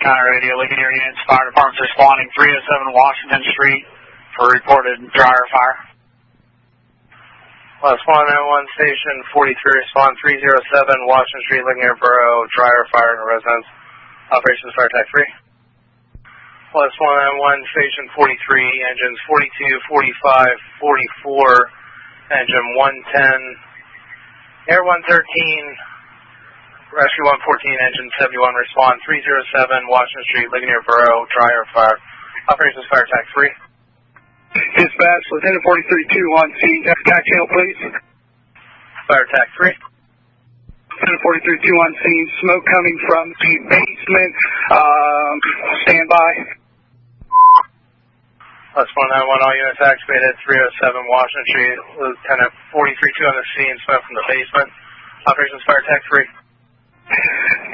Counter radio, Ligonier units, fire departments responding 307 Washington Street for reported dryer fire. West 191 Station 43, respond 307 Washington Street, Ligonier Borough, dryer fire in a residence. Operations Fire Attack 3. West 191 Station 43, engines 42, 45, 44, engine 110, Air 113, Rescue 114, engine 71, respond 307 Washington Street, Ligonier Borough, dryer fire. Operations Fire Attack 3. Dispatch, Lieutenant 43-2 on scene. Attack channel, please. Fire Attack 3. Lieutenant 43-2 on scene. Smoke coming from the basement. Stand by. West 191, all units activated. 307 Washington Street. Lieutenant 43-2 on the scene. Smoke from the basement. Operations Fire Attack 3.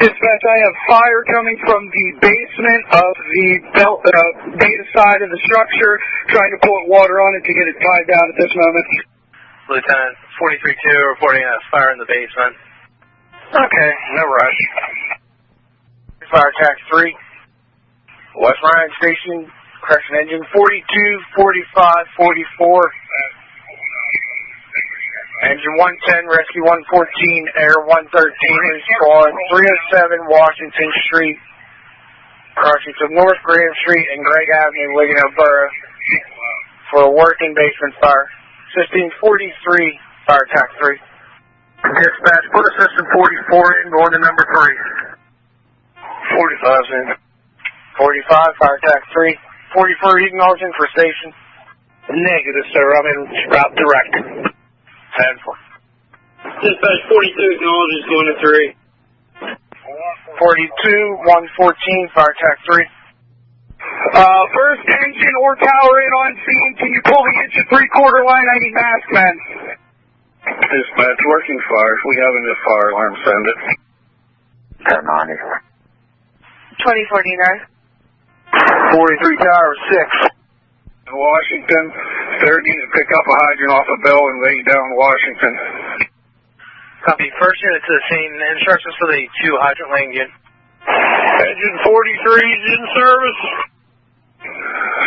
Dispatch, I have fire coming from the basement of the beta side of the structure, trying to pour water on it to get it tied down at this moment. Lieutenant 43-2 reporting a fire in the basement. Okay, no rush. Fire Attack 3. West Ryan Station, correction engine 42, 45, 44. Engine 110, Rescue 114, Air 113, respond 307 Washington Street, crossing to North Graham Street and Gregg Avenue, Ligonier Borough, for a working basement fire. 1643, Fire Attack 3. Dispatch, put a system 44 in, going to number 3. 45's in. 45, Fire Attack 3. 44, acknowledging for station. Negative, sir. I'm in route direct. 10-4. Dispatch 42 acknowledges going to 3. 42, 114, Fire Attack 3. First engine or tower in on scene. Can you pull the inch and 3/4 line? I need mask men. Dispatch, working fire. If we have any fire alarm, send it. 1090. 2049. 43 Tower 6. Washington, 3rd unit, pick up a hydrant off a bell and lay down Washington. Copy. First unit to the scene. Instructions for the 2 hydrant laying unit. Engine 43 is in service.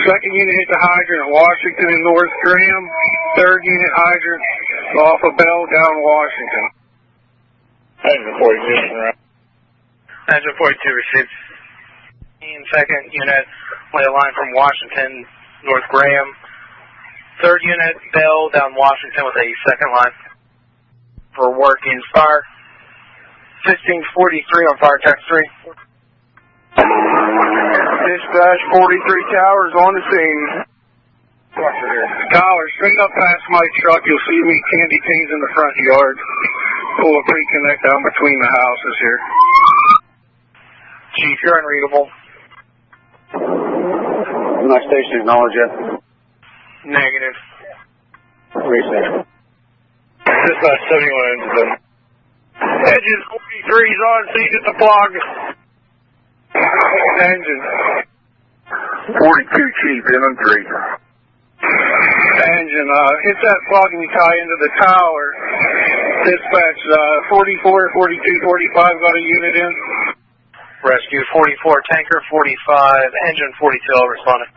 2nd unit hit the hydrant at Washington and North Graham. 3rd unit hydrant off a bell down Washington. Engine 42, Engine 42 received. 2nd unit, lay a line from Washington, North Graham. 3rd unit, Bell down Washington with a 2nd line for working fire. 1643 on Fire Attack 3. Dispatch, 43 Towers on the scene. Tower, straight up past my truck, you'll see me candy canes in the front yard. Pull a pre-connect out between the houses here. Chief, you're unreadable. My station acknowledge it. Negative. Reset. Dispatch 71 engine. Engine 43 is on scene at the plug. Engine 42 Chief, in on 3. Engine, hit that plug and you tie into the tower. Dispatch 44, 42, 45 got a unit in. Rescue 44, tanker 45, engine 42 responding.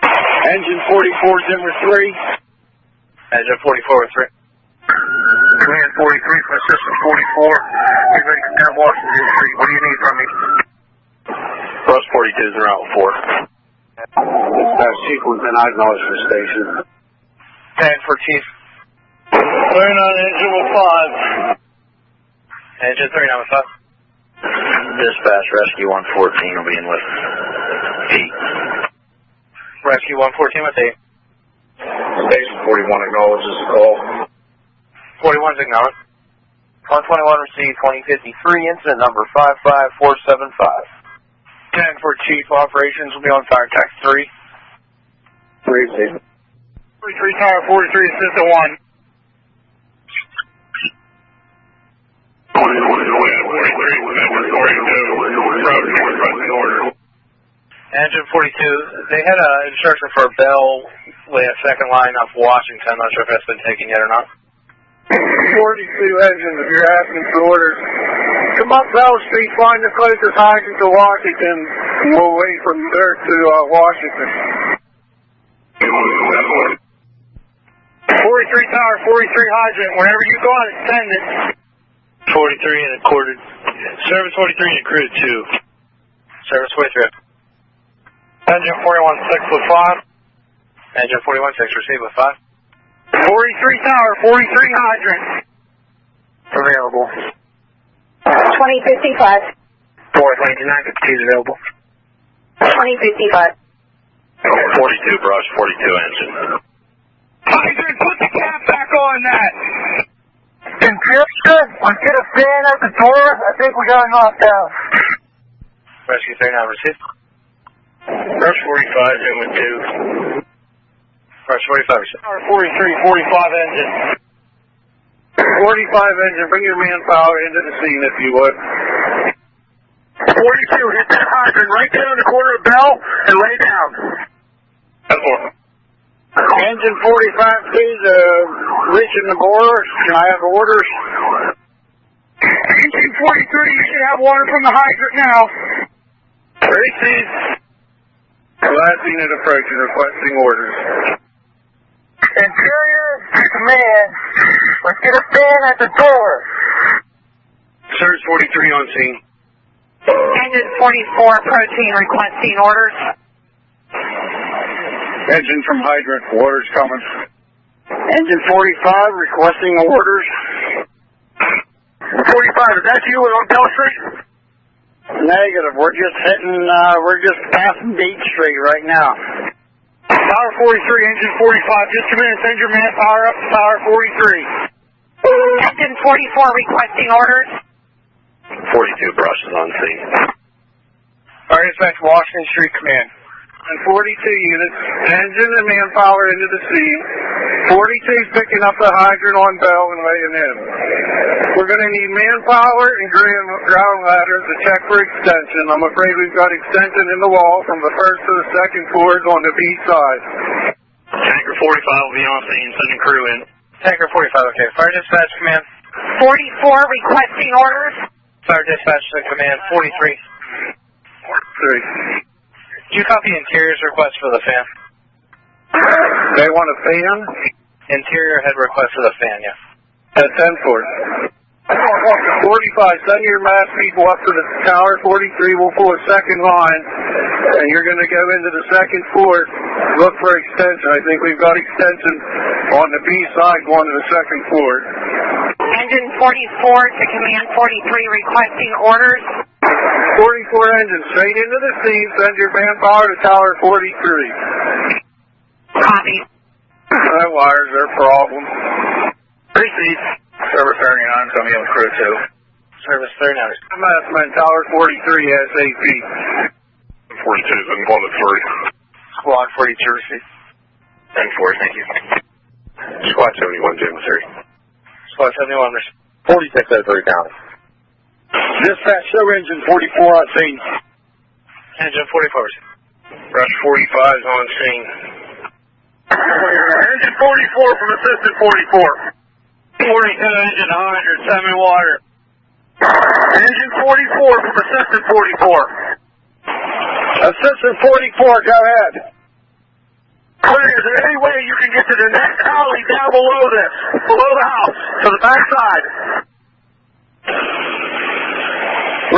Engine 44 is in with 3. Engine 44 with 3. Command 43 from System 44. We're ready to down Washington Street. What do you need from me? Rose 42 is around 4. Dispatch Chief, Lieutenant, I acknowledge for station. 10 for Chief. 39 engine with 5. Engine 39 with 5. Dispatch, Rescue 114 will be in with 8. Rescue 114 with 8. Station 41 acknowledges the call. 41's acknowledged. 121 received 2053, incident number 55475. 10 for Chief, operations will be on Fire Attack 3. 3 43 Tower 43, Assistant 1. Engine 42, they had an instruction for a Bell with a 2nd line off Washington. I'm not sure if that's been taken yet or not. 42 engine, if you're asking for orders. Come up Bell Street, find the closest hydrant to Washington. We'll wait from there to Washington. 43 Tower, 43 hydrant. Whenever you go out, send it. 43 and a quarter. Service 43 and a crew 2. Service 43. Engine 41-6 with 5. Engine 41-6, receive with 5. 43 Tower, 43 hydrant. Available. 2055. 429 is available. 2055. 42 brush, 42 engine. Hydrant, put the cap back on that. Interior, let's get a fan at the door. I think we got knocked out. Rescue 39, receive. Brush 45, in with 2. Brush 45, receive. 43, 45 engine. 45 engine, bring your manpower into the scene if you would. 42, hit that hydrant right there in the corner of Bell and lay down. Engine 45, please, reaching the bore. Can I have orders? Engine 43, you should have water from the hydrant now. Receive. Last unit approaching, requesting orders. Interior, command. Let's get a fan at the door. Surge 43 on scene. Engine 44 approaching, requesting orders. Engine from hydrant, orders coming. Engine 45, requesting orders. 45, is that you on Bell Street? Negative, we're just passing Beach Street right now. Tower 43, engine 45, just come in and send your manpower up to Tower 43. Engine 44 requesting orders. 42 brush is on scene. Fire dispatch, Washington Street Command. And 42 units, engine and manpower into the scene. 42's picking up the hydrant on Bell and laying in. We're going to need manpower and ground ladders to check for extension. I'm afraid we've got extension in the wall from the first to the second floors on the B side. Tanker 45 will be on scene, sending crew in. Tanker 45, okay. Fire dispatch, command. 44 requesting orders. Fire dispatch to command, 43. 43. Do you copy interior's request for the fan? They want a fan? Interior had request for the fan, yeah. At 10-4. 45, send your mass people up to the Tower 43. We'll pull a second line, and you're going to go into the second floor, look for extension. I think we've got extension on the B side going to the second floor. Engine 44 to command 43 requesting orders. 44 engine, straight into the scene, send your manpower to Tower 43. Copy. My wires are a problem. Receive. Service 39, coming in with crew 2. Service 39. Massman, Tower 43 SAP. 42 is in 1 to 3. Squad 42, receive. 10-4, thank you. Squad 71, Jim, Missouri. Squad 71, receive. 46 out of 3 county. Dispatch, show engine 44 on scene. Engine 44, receive. Rush 45 is on scene. Engine 44 from assistant 44. 42 engine 100, send me water. Engine 44 from assistant 44. Assistant 44, go ahead. Clear, is there any way you can get to the next alley down below this? Below the house, to the back side?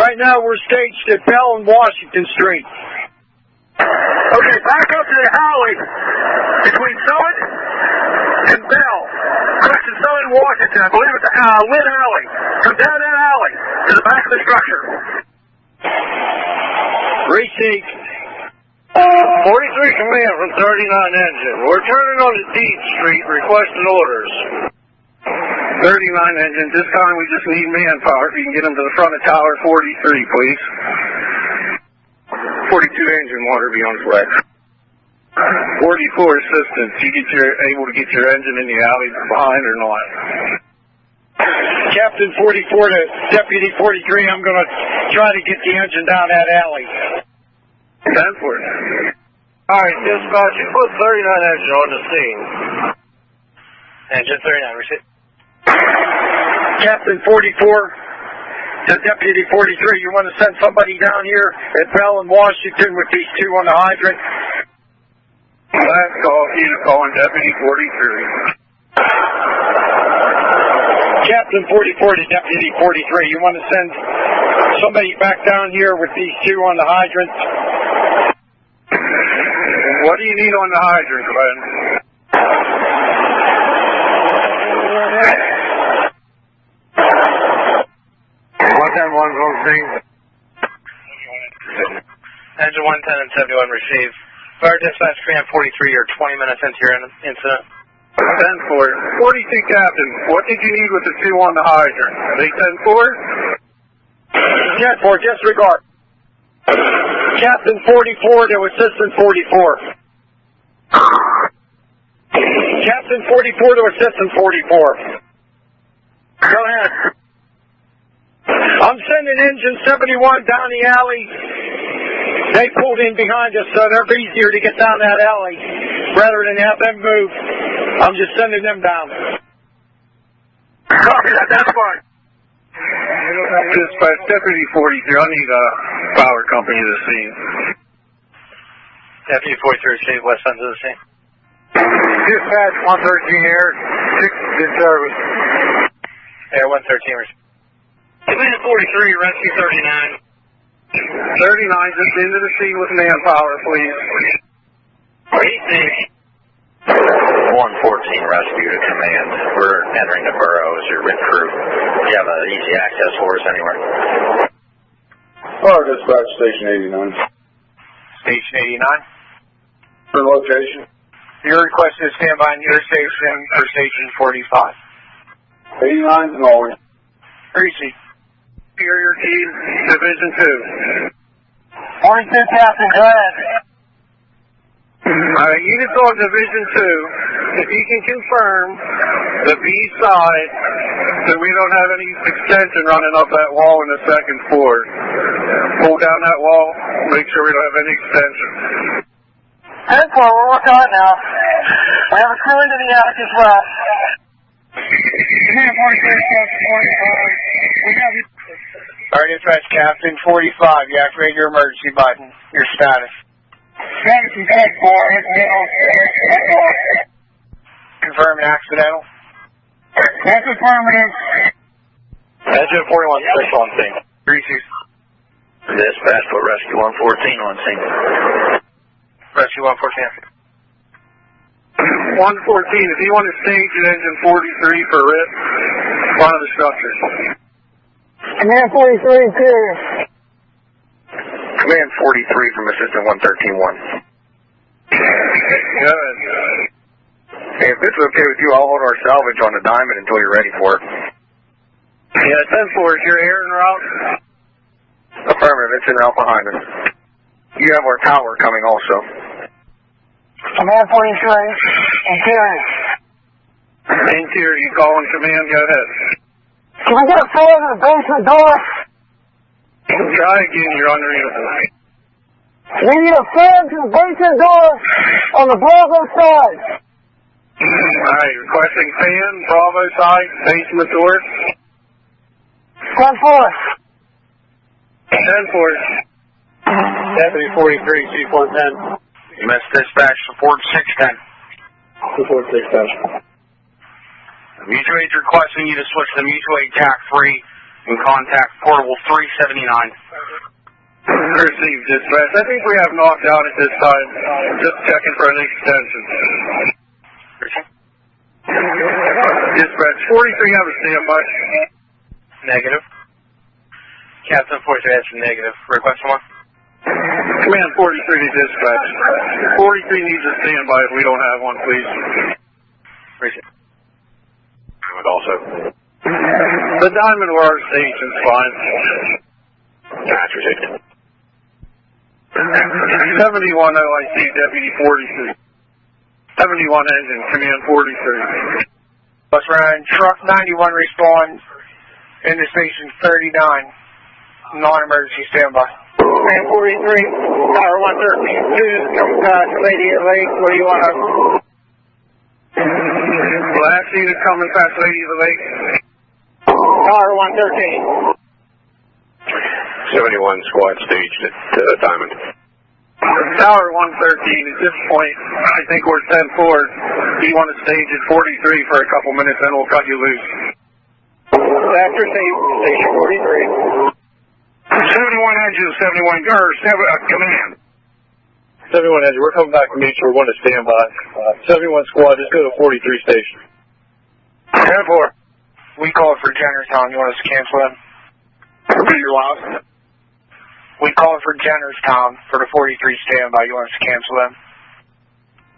Right now we're staged at Bell and Washington Street. Okay, back up to the alley between Summit and Bell. Correction, Summit and Washington. I believe it's a lit alley. Come down that alley to the back of the structure. Receive. 43 command from 39 engine. We're turning on to D Street, requesting orders. 39 engine, this time we just need manpower. If you can get them to the front of Tower 43, please. 42 engine, water be on its way. 44 assistant, able to get your engine in the alley behind or not? Captain 44 to Deputy 43, I'm going to try to get the engine down that alley. 10-4. Alright, dispatch, you put 39 engine on the scene. Engine 39, receive. Captain 44, to Deputy 43. You want to send somebody down here at Bell and Washington with these two on the hydrant? Last call, he's calling Deputy 43. Captain 44 to Deputy 43. You want to send somebody back down here with these two on the hydrant? What do you need on the hydrant, Glenn? Engine 110 and 71 receive. Fire dispatch command 43, you're 20 minutes into your incident. 10-4. 42 Captain, what did you need with the two on the hydrant? Are they 10-4? 10-4, disregard. Captain 44 to Assistant 44. Captain 44 to Assistant 44. Go ahead. I'm sending engine 71 down the alley. They pulled in behind us, so they're easier to get down that alley rather than have them move. I'm just sending them down. Copy that, that's fine. Dispatch, Deputy 43, I need a power company to the scene. Deputy 43 receive, west end of the scene. Dispatch 113 Air, 6 in service. Air 113 receive. Command 43, rescue 39. 39, just into the scene with manpower, please. Receive. 114 rescue to command. We're entering the borough as your RIT crew. Do you have an easy access for us anywhere? Power dispatch, station 89. Station 89. For location? You're requested to stand by in your station for station 45. 89 and always. Receive. Superior Team, Division 2. 42 Captain, go ahead. Units on Division 2, if you can confirm the B side that we don't have any extension running up that wall in the second floor. Pull down that wall, make sure we don't have any extension. 10-4, we're working on it now. We have a crew into the attic as well. Command 43, 45. We have you. Alright, dispatch Captain 45, you activate your emergency button. Your status. Status is 10-4, incidental. Confirm an accidental. That's affirmative. Engine 41, 6 on scene. Receive. Dispatch, put rescue 114 on scene. Rescue 114. 114, if you want to stage at engine 43 for RIP, front of the structure. Command 43, interior. Command 43 from Assistant 113-1. Good. Hey, if it's okay with you, I'll hold our salvage on the diamond until you're ready for it. Yeah, 10-4, is your air en route? Affirmative, it's en route behind us. You have our tower coming also. Command 43, interior. Interior, you calling command, go ahead. Can we get a fan to the basement door? Try again, you're unreadable. We need a fan to the basement door on the Bravo side. Alright, requesting fan, Bravo side, basement door. 10-4. 10-4. Deputy 43, Chief 110. Miss dispatch, support 610. Support 610. Mutual aid requesting you to switch to mutual aid TAC 3 and contact portable 379. Received dispatch. I think we have knocked out at this time. Just checking for an extension. Dispatch 43, have a standby. Negative. Captain 43 has a negative. Request one. Command 43 to dispatch. 43 needs a standby if we don't have one, please. Receive. Also. The Diamond Wire station's fine. That's ridiculous. 71 OIC, Deputy 43. 71 engine, Command 43. Bus run, truck 91 respond into station 39. Non-emergency standby. Command 43, Tower 113. Lady at Lake, what do you want to... Last unit coming past Lady of the Lake. Tower 113. 71 squad staged at Diamond. Tower 113, at this point, I think we're 10-4. You want to stage at 43 for a couple minutes, then we'll cut you loose. After station 43. 71 engine, 71, command. 71 engine, we're coming back to meet you. We're going to stand by. 71 squad, just go to 43 station. 10-4. We called for Jennerstown. You want us to cancel them? Repeat your last. We called for Jennerstown for the 43 standby. You want us to cancel them?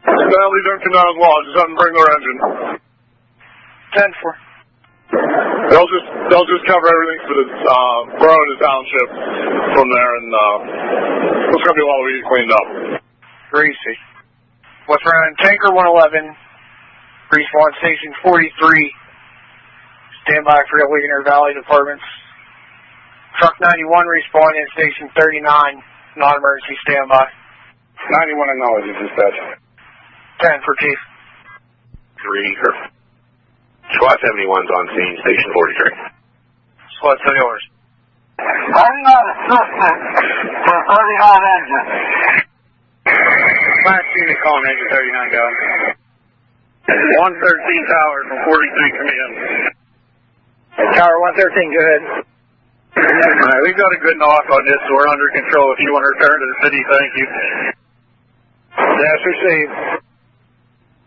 Well, leave them to know as well. Just have them bring their engine. 10-4. They'll just cover everything for the borough and the township from there, and it's going to be a lot of easy cleaned up. Greasy. What's running? Tanker 111. Respawn Station 43. Standby for the Ligonier Valley Departments. Truck 91 respawn in Station 39. Non-emergency standby. 91 acknowledges dispatch. 10 for Chief. 3. Squad 71's on scene, Station 43. Squad 7 yours. I'm not a suspect for 39 engine. Last unit calling engine 39 down. 113 Tower from 43 command. Tower 113, go ahead. Alright, we've got a good knock on this, so we're under control. If you want to return to the city, thank you. That's received.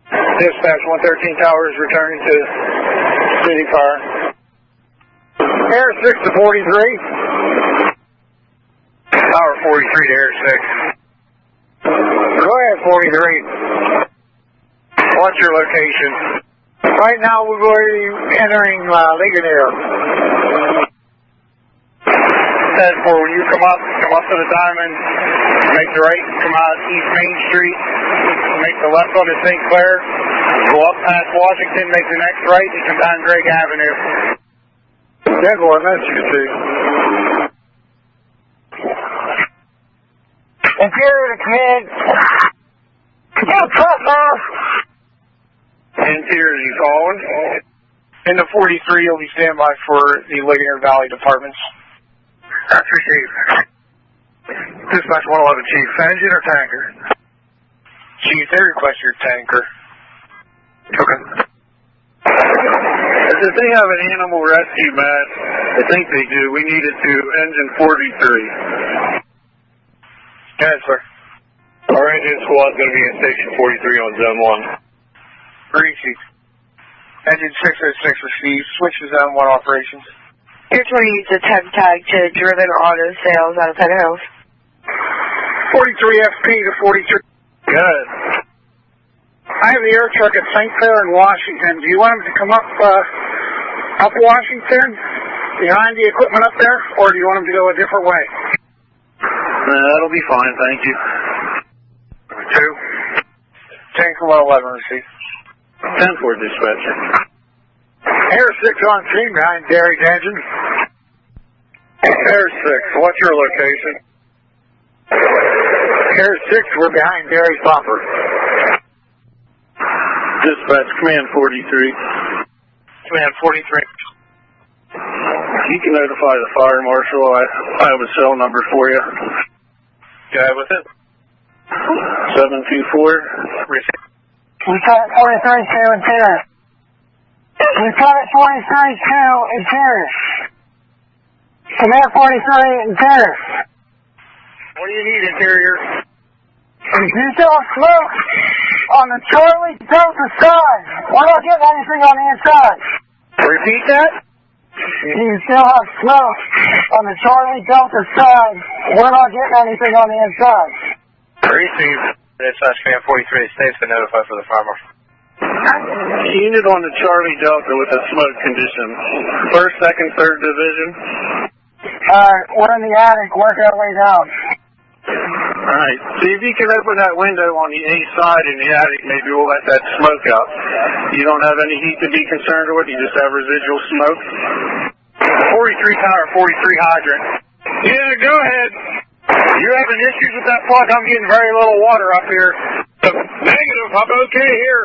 Dispatch 113 Tower is returning to City Fire. Air 6 to 43. Tower 43 to Air 6. Go ahead, 43. What's your location? Right now we're going to be entering Ligonier. 10-4, when you come up to the Diamond, make the right, come out East Main Street, make the left on to St. Clair, go up past Washington, make the next right, and come down Drake Avenue. That's what that's you see. Interior to command. Get a press off. Interior, you calling? In the 43, you'll be standby for the Ligonier Valley Departments. That's received. Dispatch 111, Chief. Engine or tanker? Chief, they request your tanker. Okay. If they have an animal rescue mat, I think they do. We need it to engine 43. Yes, sir. Our engine squad's going to be in Station 43 on Zone 1. Greasy. Engine 606 received. Switch to Zone 1 operations. Air 20 needs a temp tag to Driven Auto Sales out of Penn Hills. 43 FP to 43. Good. I have the air truck at St. Clair in Washington. Do you want him to come up Washington, behind the equipment up there, or do you want him to go a different way? That'll be fine, thank you. 2. Tanker 111 received. 10-4 dispatch. Air 6 on scene behind Derry's engine. Air 6, what's your location? Air 6, we're behind Derry's bumper. Dispatch, Command 43. Command 43. You can notify the fire marshal. I have a cell number for you. Go ahead with it. 724. Receive. Lieutenant 43-2 in Terrace. Lieutenant 43-2 in Terrace. Command 43 in Terrace. What do you need, Interior? If you don't smoke on the Charlie Delta side, we're not getting anything on the inside. Repeat that? You still have smoke on the Charlie Delta side, we're not getting anything on the inside. Receive. Dispatch Command 43, state's been notified for the fire marshal. Unit on the Charlie Delta with a smoke condition. 1st, 2nd, 3rd Division. We're in the attic, work our way down. Alright, see if you can open that window on the A side in the attic, maybe we'll let that smoke out. You don't have any heat to be concerned with, you just have residual smoke. 43 tower, 43 hydrant. Yeah, go ahead. You're having issues with that plug? I'm getting very little water up here. Negative, I'm okay here.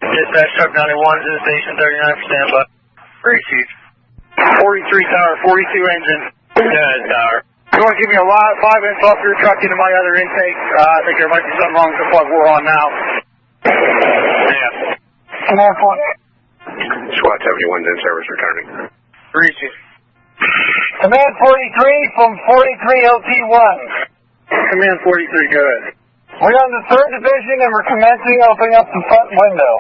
Dispatch truck 91 to the station 39 for standby. Receive. 43 tower, 42 engine. Good, Tower. You want to give me a 5-inch off your truck into my other intake? I think there might be something wrong with the plug we're on now. Yeah. Command 4. SWAT 71 in service returning. Reaching. Command 43 from 43LT1. Command 43, go ahead. We're on the 3rd Division and we're commencing opening up the front window.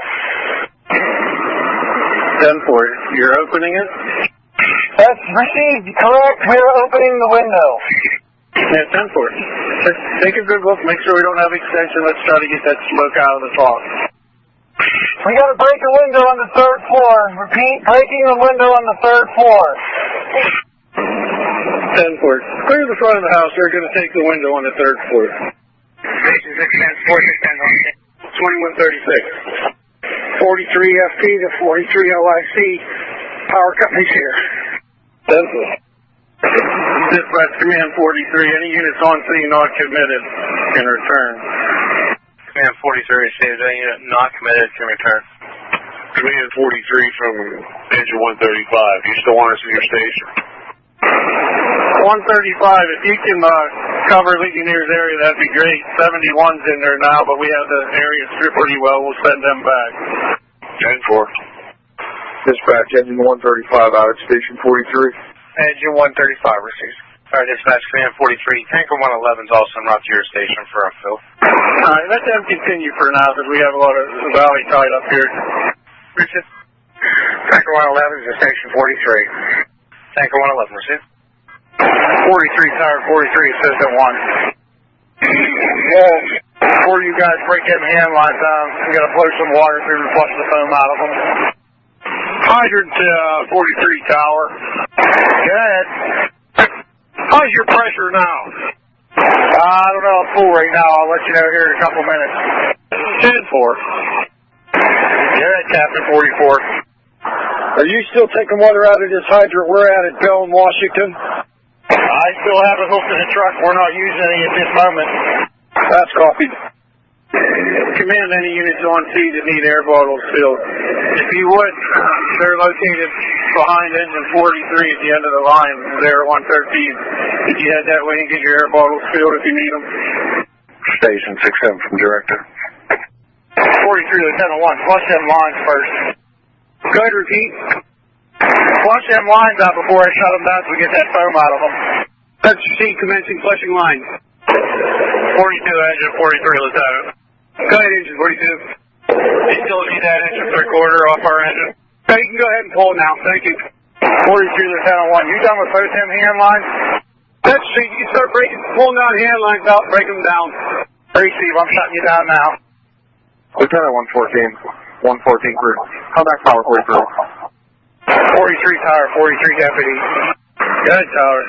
10-4, you're opening it? That's received, correct. We're opening the window. Yeah, 10-4. Take a good look, make sure we don't have extension. Let's try to get that smoke out of the talk. We got to break a window on the 3rd floor. Repeat, breaking the window on the 3rd floor. 10-4. Clear the front of the house. They're going to take the window on the 3rd floor. Station 610, 2136. 43 FP to 43 LIC. Power company's here. 10-4. Dispatch Command 43. Any units on scene not committed can return. Command 43 received. Any unit not committed can return. Command 43 from engine 135. You still want us in your station? 135, if you can cover Ligionier's area, that'd be great. 71's in there now, but we have the area stripped pretty well. We'll send them back. 10-4. Dispatch, engine 135 out at station 43. Engine 135 received. Alright, dispatch Command 43. Tanker 111's also en route to your station for a fill. Alright, let them continue for now, because we have a lot of the valley tied up here. Richard. Tanker 111 is at station 43. Tanker 111 received. 43 Tower 43, Assistant 1. Well, before you guys break them hand lines down, we got to blow some water through and flush the foam out of them. Hydrant 43 Tower. Good. How's your pressure now? I don't know, I'm full right now. I'll let you know here in a couple minutes. 10-4. Good, Captain 44. Are you still taking water out of this hydrant we're at Bell in Washington? I still have it hooked to the truck. We're not using any at this moment. That's copied. Command any units on scene that need air bottles filled. If you would, they're located behind engine 43 at the end of the line there on 13. If you head that way and get your air bottles filled if you need them. Station 67 from Director. 43 Lieutenant 1, flush them lines first. Go ahead, repeat. Flush them lines out before I shut them down so we get that foam out of them. That's C commencing flushing line. 42 engine 43 Lieutenant. Go ahead, engine 42. You still need that engine 3/4 off our engine? Okay, you can go ahead and pull now. Thank you. 43 Lieutenant 1, you done with both them hand lines? That's C. You can start pulling down hand lines out, break them down. Receive, I'm shutting you down now. Lieutenant 114 crew. Contact Tower 43. 43 Tower, 43 Deputy. Good, Tower.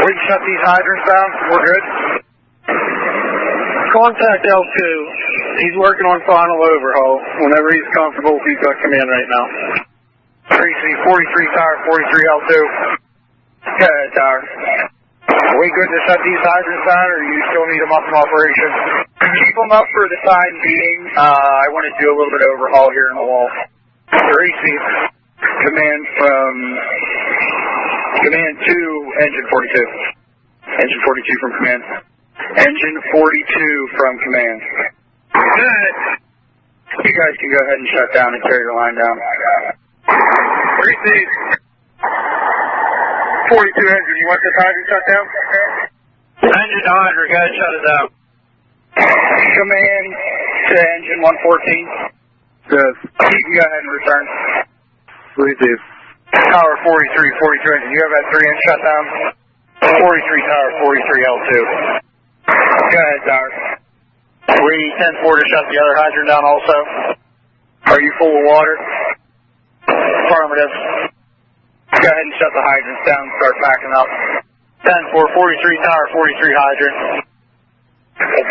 We can shut these hydrants down. We're good. Contact L2. He's working on final overhaul. Whenever he's comfortable, he's got command right now. 43 Tower, 43 L2. Good, Tower. Are we good to shut these hydrants down, or you still need them up in operation? Keep them up for the time being. I want to do a little bit of overhaul here in the wall. Receive. Command from Command 2, Engine 42. Engine 42 from Command. Engine 42 from Command. Good. You guys can go ahead and shut down and carry the line down. Receive. 42 engine, you want this hydrant shut down? Engine to hydrant, go ahead and shut it down. Command to Engine 114. Good. You can go ahead and return. Receive. Tower 43 engine, you have that 3-inch shutdown? 43 Tower, 43 L2. Go ahead, Tower. We 10-4 to shut the other hydrant down also. Are you full of water? Affirmative. Go ahead and shut the hydrants down and start backing up. 10-4, 43 Tower, 43 hydrant. Okay.